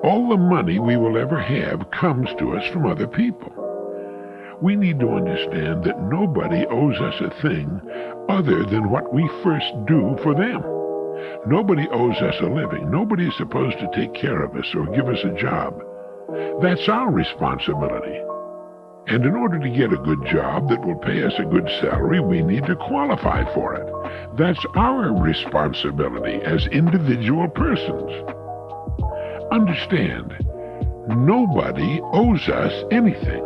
All the money we will ever have comes to us from other people. We need to understand that nobody owes us a thing other than what we first do for them. Nobody owes us a living. Nobody is supposed to take care of us or give us a job. That's our responsibility. And in order to get a good job that will pay us a good salary, we need to qualify for it. That's our responsibility as individual persons. Understand, nobody owes us anything.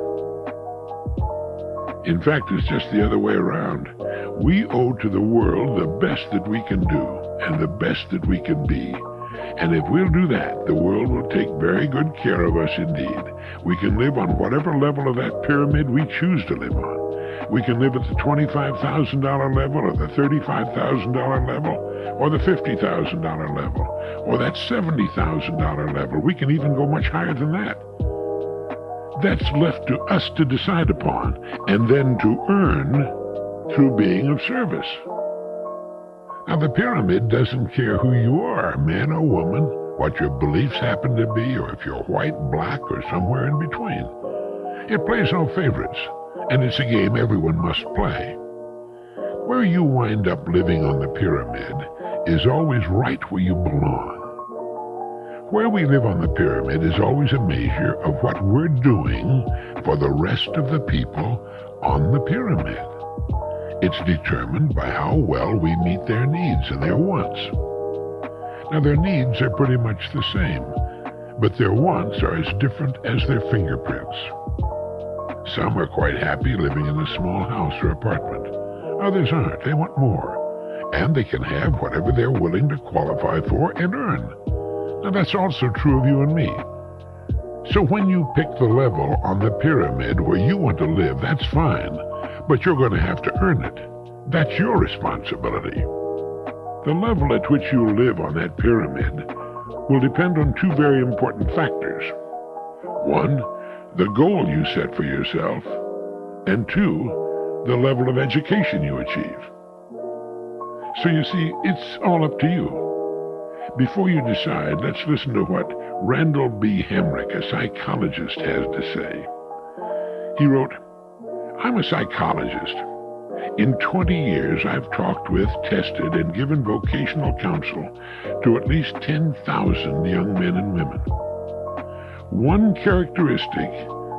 In fact, it's just the other way around. We owe to the world the best that we can do and the best that we can be. And if we'll do that, the world will take very good care of us indeed. We can live on whatever level of that pyramid we choose to live on. We can live at the $25,000 level or the $35,000 level or the $50,000 level or that $70,000 level. We can even go much higher than that. That's left to us to decide upon and then to earn through being of service. Now, the pyramid doesn't care who you are, man or woman, what your beliefs happen to be, or if you're white, black, or somewhere in between. It plays no favorites, and it's a game everyone must play. Where you wind up living on the pyramid is always right where you belong. Where we live on the pyramid is always a measure of what we're doing for the rest of the people on the pyramid. It's determined by how well we meet their needs and their wants. Now, their needs are pretty much the same, but their wants are as different as their fingerprints. Some are quite happy living in a small house or apartment. Others aren't. They want more, and they can have whatever they're willing to qualify for and earn. Now, that's also true of you and me. So when you pick the level on the pyramid where you want to live, that's fine. But you're going to have to earn it. That's your responsibility. The level at which you live on that pyramid will depend on two very important factors. One, the goal you set for yourself, and two, the level of education you achieve. So you see, it's all up to you. Before you decide, let's listen to what Randall B. Hamrick, a psychologist, has to say. He wrote, "I'm a psychologist. In 20 years, I've talked with, tested, and given vocational counsel to at least 10,000 young men and women. One characteristic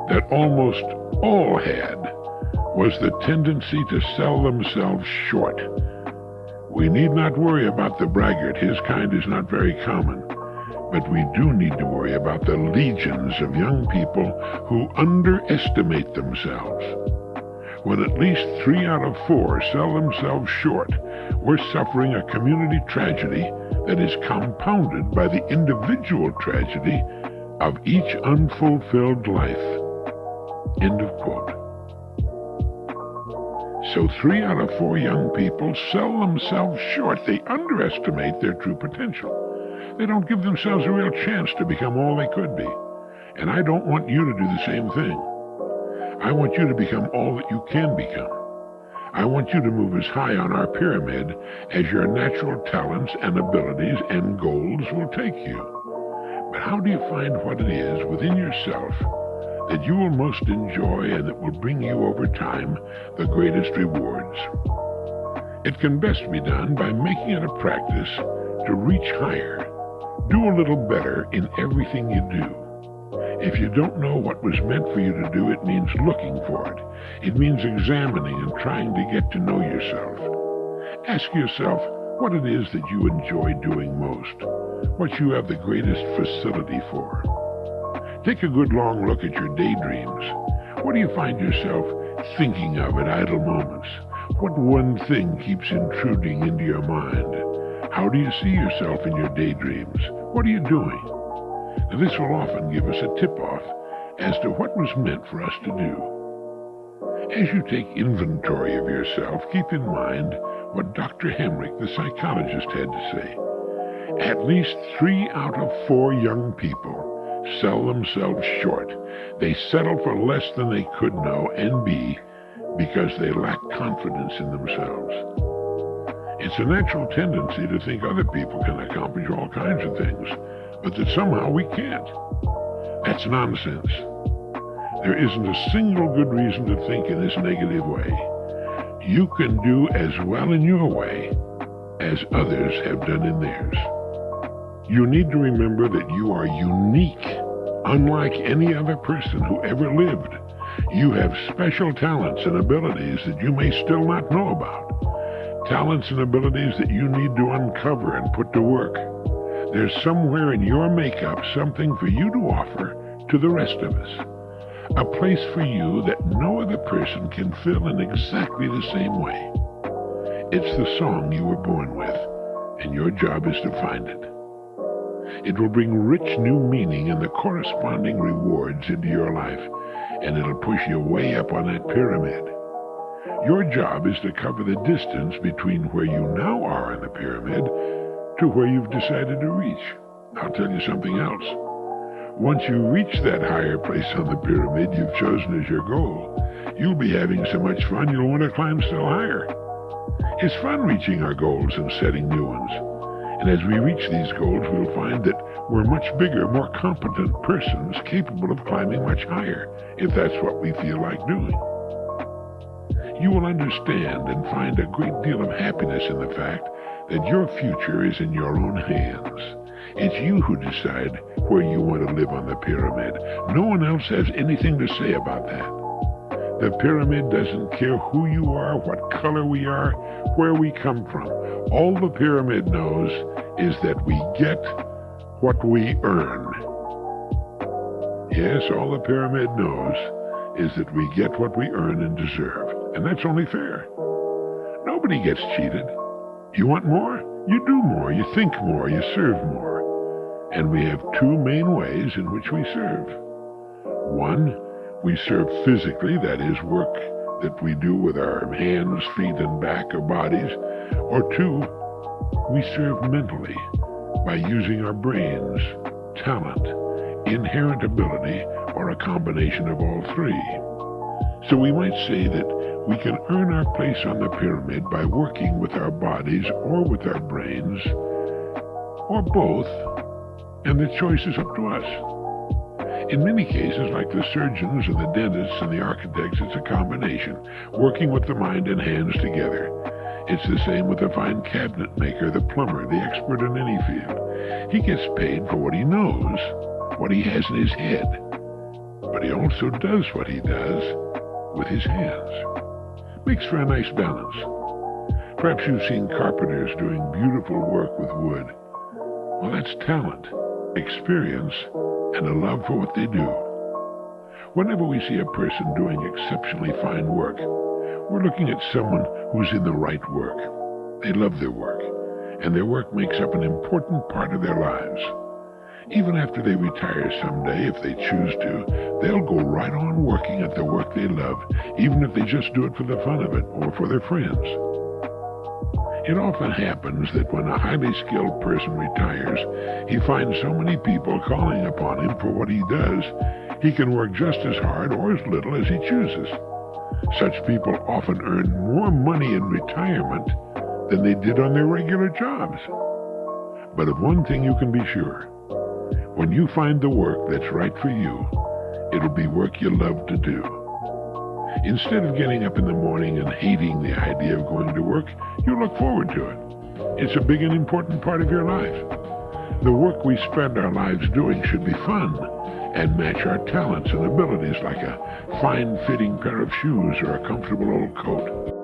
that almost all had was the tendency to sell themselves short. We need not worry about the braggart. His kind is not very common. But we do need to worry about the legions of young people who underestimate themselves. When at least 3 out of 4 sell themselves short, we're suffering a community tragedy that is compounded by the individual tragedy of each unfulfilled life." End of quote. So 3 out of 4 young people sell themselves short. They underestimate their true potential. They don't give themselves a real chance to become all they could be. And I don't want you to do the same thing. I want you to become all that you can become. I want you to move as high on our pyramid as your natural talents and abilities and goals will take you. But how do you find what it is within yourself that you will most enjoy and that will bring you over time the greatest rewards? It can best be done by making it a practice to reach higher. Do a little better in everything you do. If you don't know what was meant for you to do, it means looking for it. It means examining and trying to get to know yourself. Ask yourself what it is that you enjoy doing most, what you have the greatest facility for. Take a good long look at your daydreams. What do you find yourself thinking of at idle moments? What one thing keeps intruding into your mind? How do you see yourself in your daydreams? What are you doing? Now, this will often give us a tip-off as to what was meant for us to do. As you take inventory of yourself, keep in mind what Dr. Hamrick, the psychologist, had to say. At least 3 out of 4 young people sell themselves short. They settle for less than they could know and be because they lack confidence in themselves. It's a natural tendency to think other people can accomplish all kinds of things. but that somehow we can't. That's nonsense. There isn't a single good reason to think in this negative way. You can do as well in your way as others have done in theirs. You need to remember that you are unique, unlike any other person who ever lived. You have special talents and abilities that you may still not know about. Talents and abilities that you need to uncover and put to work. There's somewhere in your makeup something for you to offer to the rest of us. A place for you that no other person can fill in exactly the same way. It's the song you were born with, and your job is to find it. It will bring rich new meaning and the corresponding rewards into your life, and it'll push you way up on that pyramid. Your job is to cover the distance between where you now are in the pyramid to where you've decided to reach. I'll tell you something else. Once you reach that higher place on the pyramid you've chosen as your goal, you'll be having so much fun you'll want to climb still higher. It's fun reaching our goals and setting new ones. And as we reach these goals, we'll find that we're much bigger, more competent persons capable of climbing much higher, if that's what we feel like doing. You will understand and find a great deal of happiness in the fact that your future is in your own hands. It's you who decide where you want to live on the pyramid. No one else has anything to say about that. The pyramid doesn't care who you are, what color we are, where we come from. All the pyramid knows is that we get what we earn. Yes, all the pyramid knows is that we get what we earn and deserve. And that's only fair. Nobody gets cheated. You want more? You do more. You think more. You serve more. And we have two main ways in which we serve. One, we serve physically, that is, work that we do with our hands, feet, and back or bodies. Or two, we serve mentally by using our brains, talent, inherent ability, or a combination of all three. So we might say that we can earn our place on the pyramid by working with our bodies or with our brains, or both, and the choice is up to us. In many cases, like the surgeons and the dentists and the architects, it's a combination, working with the mind and hands together. It's the same with the fine cabinet maker, the plumber, the expert in any field. He gets paid for what he knows, what he has in his head, but he also does what he does with his hands. Makes for a nice balance. Perhaps you've seen carpenters doing beautiful work with wood. Well, that's talent, experience, and a love for what they do. Whenever we see a person doing exceptionally fine work, we're looking at someone who's in the right work. They love their work, and their work makes up an important part of their lives. Even after they retire someday, if they choose to, they'll go right on working at the work they love, even if they just do it for the fun of it or for their friends. It often happens that when a highly skilled person retires, he finds so many people calling upon him for what he does, he can work just as hard or as little as he chooses. Such people often earn more money in retirement than they did on their regular jobs. But of one thing you can be sure. When you find the work that's right for you, it'll be work you love to do. Instead of getting up in the morning and hating the idea of going to work, you look forward to it. It's a big and important part of your life. The work we spend our lives doing should be fun and match our talents and abilities like a fine-fitting pair of shoes or a comfortable old coat.